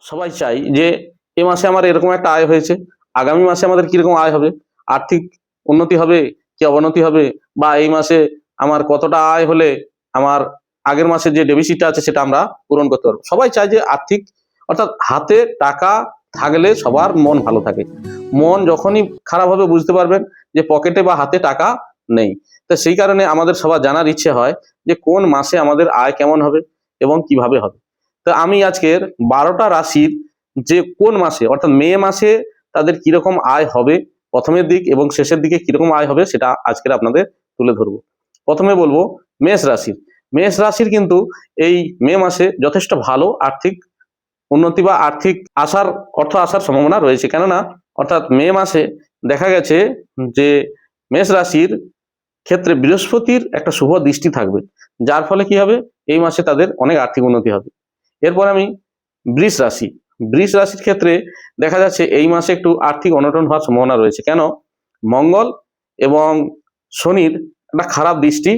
সবাই চাই যে এ মাসে আমার এরকম একটা আয় হয়েছে, আগামী মাসে আমাদের কিরকম আয় হবে, আর্থিক উন্নতি হবে কি অবনতি হবে, বা এই মাসে আমার কতটা আয় হলে আমার আগের মাসে যে ডেফিসিটটা আছে সেটা আমরা পূরণ করতে পারবো। সবাই চায় যে আর্থিক অর্থাৎ হাতে টাকা থাকলে সবার মন ভালো থাকে। মন যখনই খারাপ হবে বুঝতে পারবেন যে পকেটে বা হাতে টাকা নেই। তো সেই কারণে আমাদের সবার জানার ইচ্ছে হয় যে কোন মাসে আমাদের আয় কেমন হবে এবং কিভাবে হবে। তো আমি আজকের 12টা রাশির যে কোন মাসে অর্থাৎ মে মাসে তাদের কিরকম আয় হবে, প্রথমের দিক এবং শেষের দিকে কিরকম আয় হবে সেটা আজকের আপনাদের তুলে ধরবো। প্রথমে বলবো মেষ রাশির। মেষ রাশির কিন্তু এই মে মাসে যথেষ্ট ভালো আর্থিক উন্নতি বা আর্থিক অর্থ আসার সম্ভাবনা রয়েছে। কেননা অর্থাৎ মে মাসে দেখা গেছে যে মেষ রাশির ক্ষেত্রে বৃহস্পতির একটা শুভ দৃষ্টি থাকবে, যার ফলে কি হবে এই মাসে তাদের অনেক আর্থিক উন্নতি হবে। এরপর আমি বৃষ রাশি। বৃষ রাশির ক্ষেত্রে দেখা যাচ্ছে এই মাসে একটু আর্থিক অনটন হওয়ার সম্ভাবনা রয়েছে। কেন? মঙ্গল এবং শনির একটা খারাপ দৃষ্টি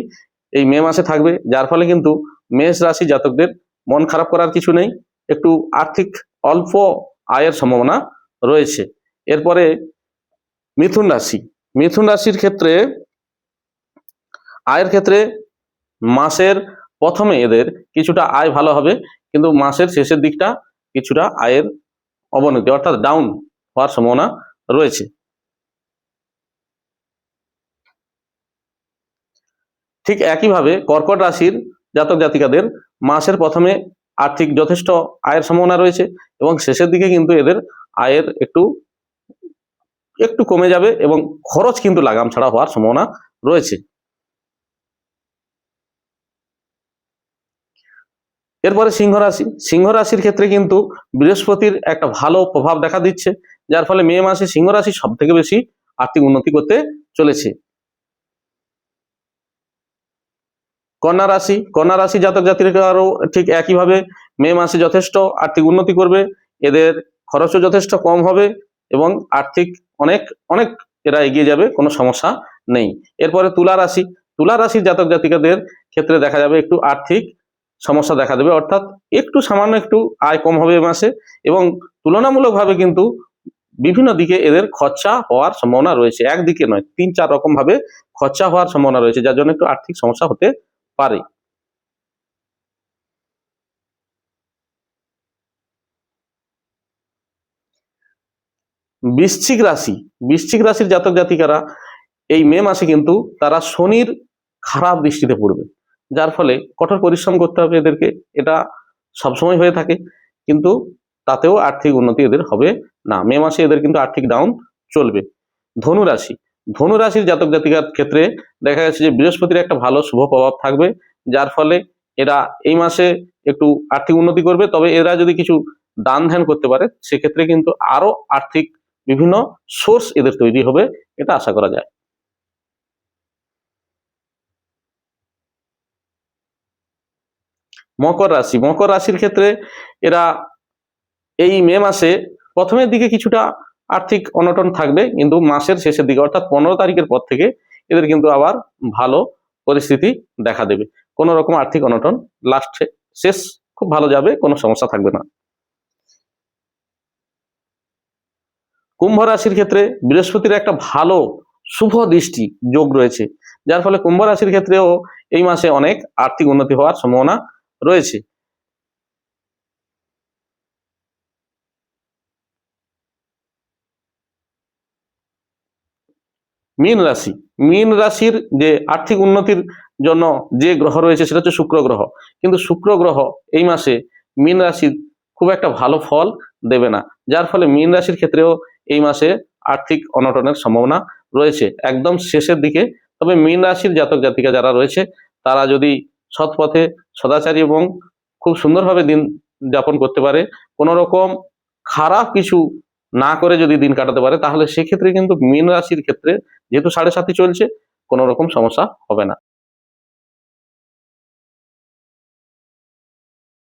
এই মে মাসে থাকবে, যার ফলে কিন্তু মেষ রাশি জাতকদের মন খারাপ করার কিছু নেই, একটু আর্থিক অল্প আয়ের সম্ভাবনা রয়েছে। এরপরে মিথুন রাশি। মিথুন রাশির ক্ষেত্রে আয়ের ক্ষেত্রে মাসের প্রথমে এদের কিছুটা আয় ভালো হবে, কিন্তু মাসের শেষের দিকটা কিছুটা আয়ের অবনতি অর্থাৎ ডাউন হওয়ার সম্ভাবনা রয়েছে। ঠিক একইভাবে কর্কট রাশির জাতক জাতিকাদের মাসের প্রথমে আর্থিক যথেষ্ট আয়ের সম্ভাবনা রয়েছে এবং শেষের দিকে কিন্তু এদের আয়ের একটু একটু কমে যাবে এবং খরচ কিন্তু লাগাম ছাড়া হওয়ার সম্ভাবনা রয়েছে। এরপরে সিংহ রাশি। সিংহ রাশির ক্ষেত্রে কিন্তু বৃহস্পতির একটা ভালো প্রভাব দেখা দিচ্ছে, যার ফলে মে মাসে সিংহ রাশি সব থেকে বেশি আর্থিক উন্নতি করতে চলেছে। কন্যা রাশি। কন্যা রাশি জাতক জাতিকারও ঠিক একইভাবে মে মাসে যথেষ্ট আর্থিক উন্নতি করবে, এদের খরচও যথেষ্ট কম হবে এবং আর্থিক অনেক অনেক এরা এগিয়ে যাবে, কোনো সমস্যা নেই। এরপরে তুলা রাশি। তুলা রাশির জাতক জাতিকাদের ক্ষেত্রে দেখা যাবে একটু আর্থিক সমস্যা দেখা দেবে, অর্থাৎ একটু সামান্য একটু আয় কম হবে এ মাসে এবং তুলনামূলকভাবে কিন্তু বিভিন্ন দিকে এদের খরচা হওয়ার সম্ভাবনা রয়েছে, একদিকে নয় 3-4 রকম ভাবে খরচা হওয়ার সম্ভাবনা রয়েছে, যার জন্য একটু আর্থিক সমস্যা হতে পারে। বৃশ্চিক রাশি। বৃশ্চিক রাশির জাতক জাতিকারা এই মে মাসে কিন্তু তারা শনির খারাপ দৃষ্টিতে পড়বে, যার ফলে কঠোর পরিশ্রম করতে হবে এদেরকে, এটা সবসময় হয়ে থাকে, কিন্তু তাতেও আর্থিক উন্নতি এদের হবে না। মে মাসে এদের কিন্তু আর্থিক ডাউন চলবে। ধনু রাশি। ধনু রাশির জাতক জাতিকার ক্ষেত্রে দেখা যাচ্ছে যে বৃহস্পতির একটা ভালো শুভ প্রভাব থাকবে, যার ফলে এরা এই মাসে একটু আর্থিক উন্নতি করবে। তবে এরা যদি কিছু দান ধ্যান করতে পারে সেক্ষেত্রে কিন্তু আরো আর্থিক বিভিন্ন সোর্স এদের তৈরি হবে, এটা আশা করা যায়। মকর রাশি। মকর রাশির ক্ষেত্রে এরা এই মে মাসে প্রথমের দিকে কিছুটা আর্থিক অনটন থাকবে, কিন্তু মাসের শেষের দিকে অর্থাৎ 15 তারিখের পর থেকে এদের কিন্তু আবার ভালো পরিস্থিতি দেখা দেবে। কোনো রকম আর্থিক অনটন শেষ খুব ভালো যাবে, কোনো সমস্যা থাকবে না। কুম্ভ রাশির ক্ষেত্রে বৃহস্পতির একটা ভালো শুভ দৃষ্টি যোগ রয়েছে, যার ফলে কুম্ভ রাশির ক্ষেত্রেও এই মাসে অনেক আর্থিক উন্নতি হওয়ার সম্ভাবনা রয়েছে। মীন রাশি। মীন রাশির যে আর্থিক উন্নতির জন্য যে গ্রহ রয়েছে সেটা হচ্ছে শুক্র গ্রহ, কিন্তু শুক্র গ্রহ এই মাসে মীন রাশির খুব একটা ভালো ফল দেবে না, যার ফলে মীন রাশির ক্ষেত্রেও এই মাসে আর্থিক অনটনের সম্ভাবনা রয়েছে একদম শেষের দিকে। তবে মীন রাশির জাতক জাতিকা যারা রয়েছে তারা যদি সৎ পথে সদাচারী এবং খুব সুন্দরভাবে দিন যাপন করতে পারে, কোনো রকম খারাপ কিছু না করে যদি দিন কাটাতে পারে, তাহলে সেক্ষেত্রে কিন্তু মীন রাশির ক্ষেত্রে যেহেতু 7.5 চলছে, কোনো রকম সমস্যা হবে না।